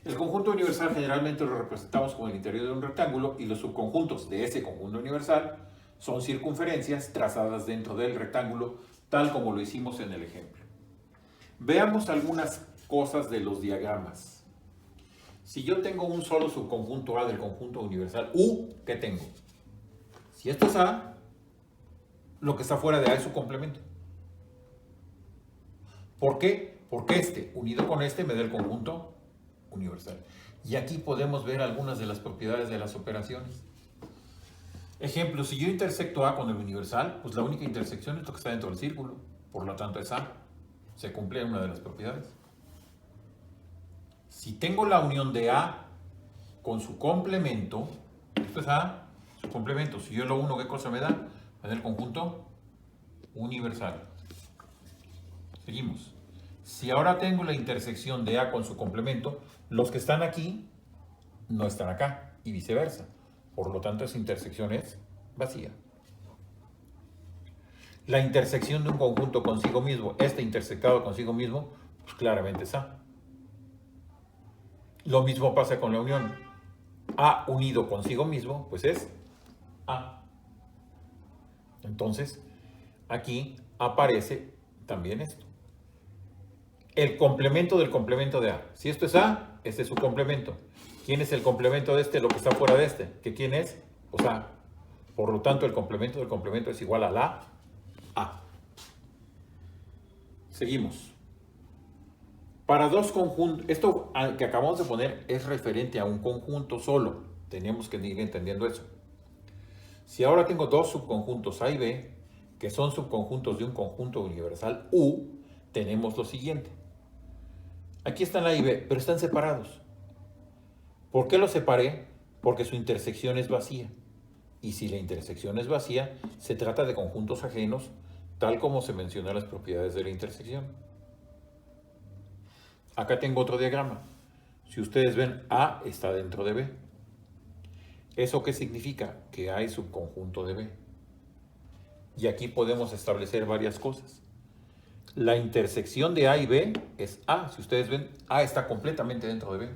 El conjunto universal generalmente lo representamos como el interior de un rectángulo y los subconjuntos de ese conjunto universal son circunferencias trazadas dentro del rectángulo, tal como lo hicimos en el ejemplo. Veamos algunas cosas de los diagramas. Si yo tengo un solo subconjunto A del conjunto universal U, ¿qué tengo? Si esto es A, lo que está fuera de A es su complemento. ¿Por qué? Porque este, unido con este, me da el conjunto universal. Y aquí podemos ver algunas de las propiedades de las operaciones. Ejemplo, si yo intersecto A con el universal, pues la única intersección es lo que está dentro del círculo. Por lo tanto es A. Se cumple una de las propiedades. Si tengo la unión de A con su complemento, esto es A, su complemento. Si yo lo uno, ¿qué cosa me da? Me da el conjunto universal. Seguimos. Si ahora tengo la intersección de A con su complemento, los que están aquí no están acá y viceversa. Por lo tanto, esa intersección es vacía. La intersección de un conjunto consigo mismo, este intersectado consigo mismo, pues claramente es A. Lo mismo pasa con la unión. A unido consigo mismo, pues es A. Entonces, aquí aparece también esto. El complemento del complemento de A. Si esto es A, este es su complemento. ¿Quién es el complemento de este? Lo que está fuera de este. ¿Que quién es? Pues A. Por lo tanto, el complemento del complemento es igual a la A. Seguimos. Para dos conjuntos, esto que acabamos de poner es referente a un conjunto solo. Tenemos que ir entendiendo eso. Si ahora tengo dos subconjuntos A y B, que son subconjuntos de un conjunto universal U, tenemos lo siguiente. Aquí están A y B, pero están separados. ¿Por qué los separé? Porque su intersección es vacía. Y si la intersección es vacía, se trata de conjuntos ajenos, tal como se mencionan las propiedades de la intersección. Acá tengo otro diagrama. Si ustedes ven, A está dentro de B. ¿Eso qué significa? Que A es subconjunto de B. Y aquí podemos establecer varias cosas. La intersección de A y B es A. Si ustedes ven, A está completamente dentro de B.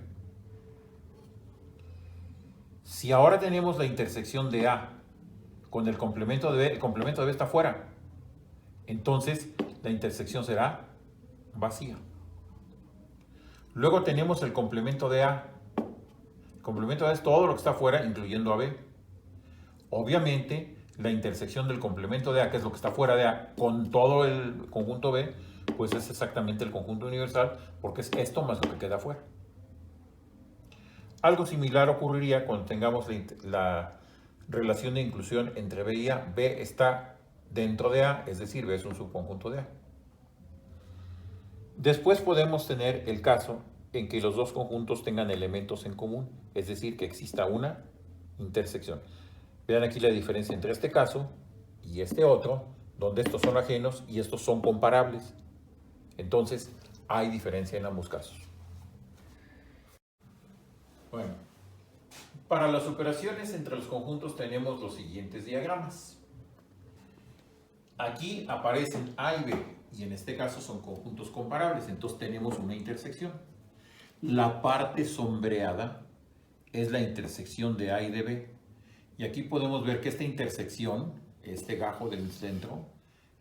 Si ahora tenemos la intersección de A con el complemento de B, el complemento de B está fuera. Entonces, la intersección será vacía. Luego tenemos el complemento de A. El complemento de A es todo lo que está fuera, incluyendo a B. Obviamente, la intersección del complemento de A, que es lo que está fuera de A, con todo el conjunto B, pues es exactamente el conjunto universal, porque es esto más lo que queda fuera. Algo similar ocurriría cuando tengamos la relación de inclusión entre B y A. B está dentro de A, es decir, B es un subconjunto de A. Después podemos tener el caso en que los dos conjuntos tengan elementos en común, es decir, que exista una intersección. Vean aquí la diferencia entre este caso y este otro, donde estos son ajenos y estos son comparables. Entonces, hay diferencia en ambos casos. Bueno, para las operaciones entre los conjuntos tenemos los siguientes diagramas. Aquí aparecen A y B, y en este caso son conjuntos comparables, entonces tenemos una intersección. La parte sombreada es la intersección de A y de B. Y aquí podemos ver que esta intersección, este gajo del centro,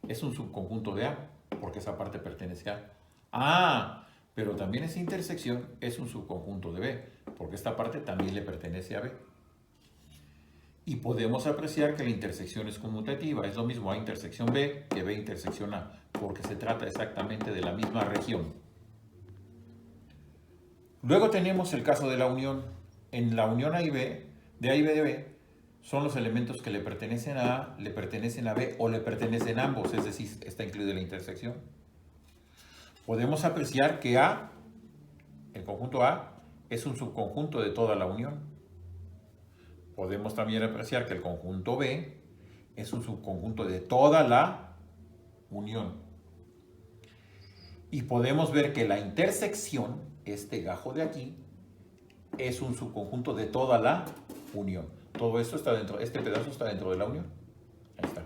es un subconjunto de A, porque esa parte pertenece a A. Pero también esa intersección es un subconjunto de B, porque esta parte también le pertenece a B. Y podemos apreciar que la intersección es conmutativa, es lo mismo A intersección B que B intersección A, porque se trata exactamente de la misma región. Luego tenemos el caso de la unión. En la unión A y B, de A y B de B, son los elementos que le pertenecen a A, le pertenecen a B o le pertenecen a ambos, es decir, está incluida la intersección. Podemos apreciar que A, el conjunto A, es un subconjunto de toda la unión. Podemos también apreciar que el conjunto B es un subconjunto de toda la unión. Y podemos ver que la intersección, este gajo de aquí, es un subconjunto de toda la unión. Todo esto está dentro, este pedazo está dentro de la unión. Ahí está.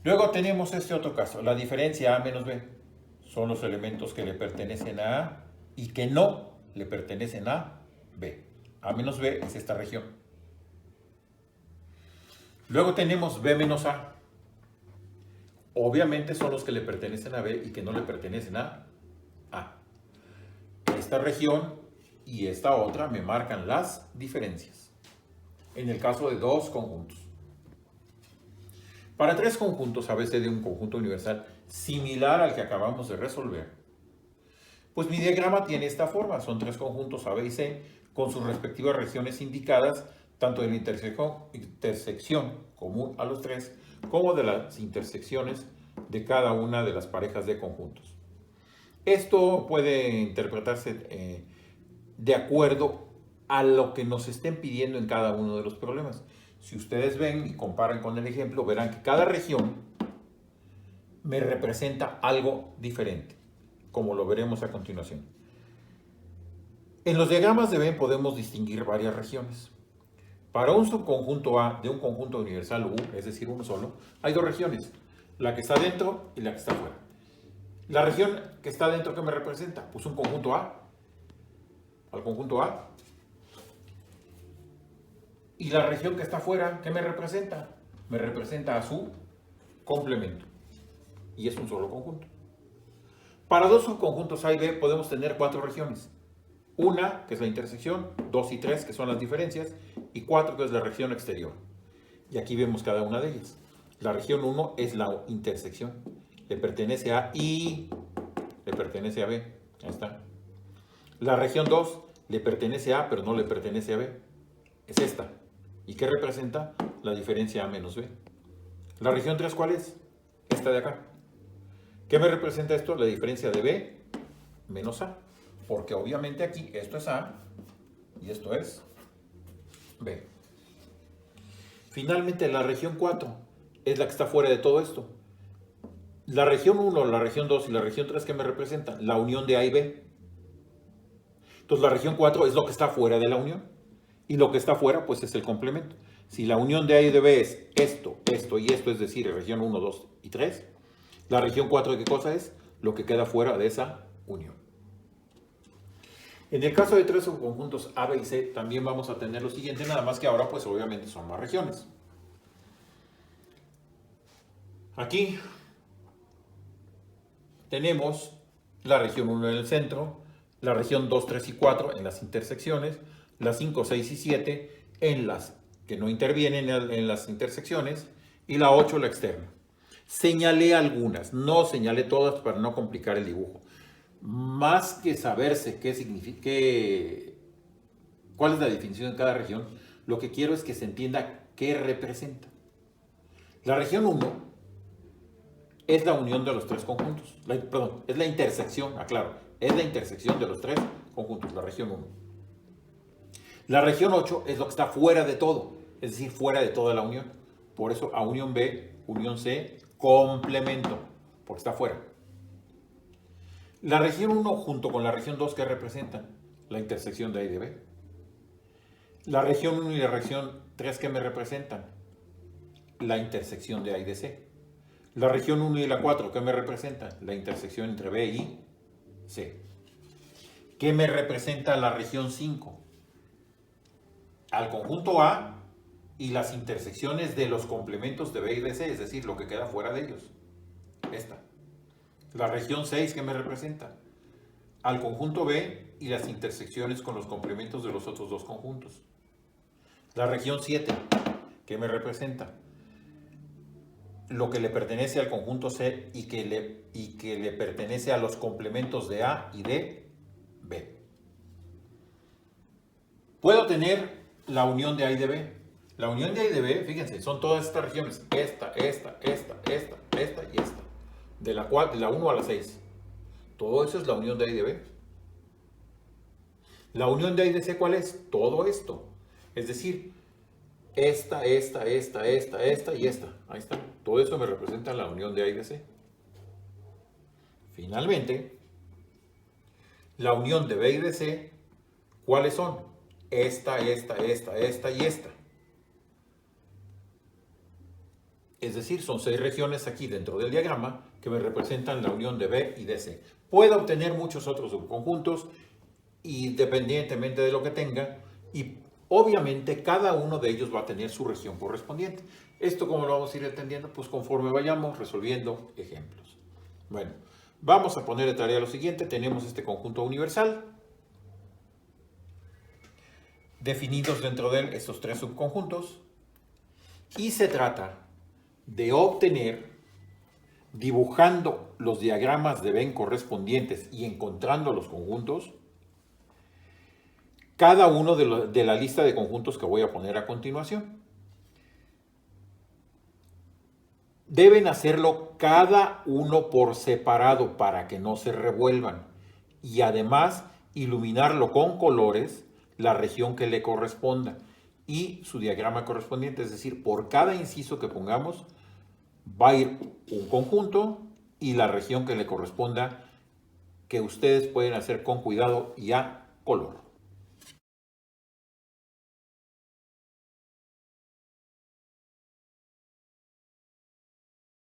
Luego tenemos este otro caso, la diferencia A menos B. Son los elementos que le pertenecen a A y que no le pertenecen a B. A menos B es esta región. Luego tenemos B menos A. Obviamente son los que le pertenecen a B y que no le pertenecen a A. Esta región y esta otra me marcan las diferencias. En el caso de dos conjuntos. Para tres conjuntos ABC de un conjunto universal similar al que acabamos de resolver, pues mi diagrama tiene esta forma. Son tres conjuntos A, B y C con sus respectivas regiones indicadas, tanto de la intersección común a los tres, como de las intersecciones de cada una de las parejas de conjuntos. Esto puede interpretarse de acuerdo a lo que nos estén pidiendo en cada uno de los problemas. Si ustedes ven y comparan con el ejemplo, verán que cada región me representa algo diferente, como lo veremos a continuación. En los diagramas de Venn podemos distinguir varias regiones. Para un subconjunto A de un conjunto universal U, es decir, uno solo, hay dos regiones, la que está dentro y la que está fuera. La región que está dentro, ¿qué me representa? Pues un conjunto A, al conjunto A. Y la región que está fuera, ¿qué me representa? Me representa a su complemento. Y es un solo conjunto. Para dos subconjuntos A y B podemos tener cuatro regiones. Una, que es la intersección, 2 y 3, que son las diferencias, y 4, que es la región exterior. Y aquí vemos cada una de ellas. La región 1 es la intersección. Le pertenece a A y le pertenece a B. Ahí está. La región 2 le pertenece a A, pero no le pertenece a B. Es esta. ¿Y qué representa? La diferencia A menos B. La región 3, ¿cuál es? Esta de acá. ¿Qué me representa esto? La diferencia de B menos A. Porque obviamente aquí esto es A y esto es B. Finalmente, la región 4 es la que está fuera de todo esto. La región 1, la región 2 y la región 3, ¿qué me representan? La unión de A y B. Entonces la región 4 es lo que está fuera de la unión. Y lo que está fuera, pues es el complemento. Si la unión de A y de B es esto, esto y esto, es decir, región 1, 2 y 3, la región 4, ¿qué cosa es? Lo que queda fuera de esa unión. En el caso de tres subconjuntos A, B y C, también vamos a tener lo siguiente, nada más que ahora, pues obviamente son más regiones. Aquí tenemos la región 1 en el centro, la región 2, 3 y 4 en las intersecciones, las 5, 6 y 7 en las que no intervienen en las intersecciones, y la 8, la externa. Señalé algunas, no señalé todas para no complicar el dibujo. Más que saberse qué significa, cuál es la definición de cada región, lo que quiero es que se entienda qué representa. La región 1 es la unión de los tres conjuntos. Perdón, es la intersección, aclaro, es la intersección de los tres conjuntos, la región 1. La región 8 es lo que está fuera de todo, es decir, fuera de toda la unión. Por eso a unión B, unión C, complemento, porque está fuera. La región 1 junto con la región 2, ¿qué representan? La intersección de A y de B. La región 1 y la región 3, ¿qué me representan? La intersección de A y de C. La región 1 y la 4, ¿qué me representan? La intersección entre B y C. ¿Qué me representa la región 5? Al conjunto A y las intersecciones de los complementos de B y de C, es decir, lo que queda fuera de ellos. Esta. La región 6, ¿qué me representa? Al conjunto B y las intersecciones con los complementos de los otros dos conjuntos. La región 7, ¿qué me representa? lo que le pertenece al conjunto C y que le pertenece a los complementos de A y de B. Puedo tener la unión de A y de B. La unión de A y de B, fíjense, son todas estas regiones. Esta y esta. De la 1 a la 6. Todo eso es la unión de A y de B. La unión de A y de C, ¿cuál es? Todo esto. Es decir, esta y esta. Ahí está. Todo eso me representa la unión de A y de C. Finalmente, la unión de B y de C, ¿cuáles son? Esta y esta. Es decir, son 6 regiones aquí dentro del diagrama que me representan la unión de B y de C. Puedo obtener muchos otros subconjuntos independientemente de lo que tenga, y obviamente cada uno de ellos va a tener su región correspondiente. ¿Esto cómo lo vamos a ir entendiendo? Pues conforme vayamos resolviendo ejemplos. Bueno, vamos a poner de tarea lo siguiente. Tenemos este conjunto universal, definidos dentro de él estos 3 subconjuntos, y se trata de obtener, dibujando los diagramas de Venn correspondientes y encontrando los conjuntos, cada uno de la lista de conjuntos que voy a poner a continuación. Deben hacerlo cada uno por separado para que no se revuelvan, y además iluminarlo con colores la región que le corresponda y su diagrama correspondiente. Es decir, por cada inciso que pongamos va a ir un conjunto y la región que le corresponda, que ustedes pueden hacer con cuidado y a color.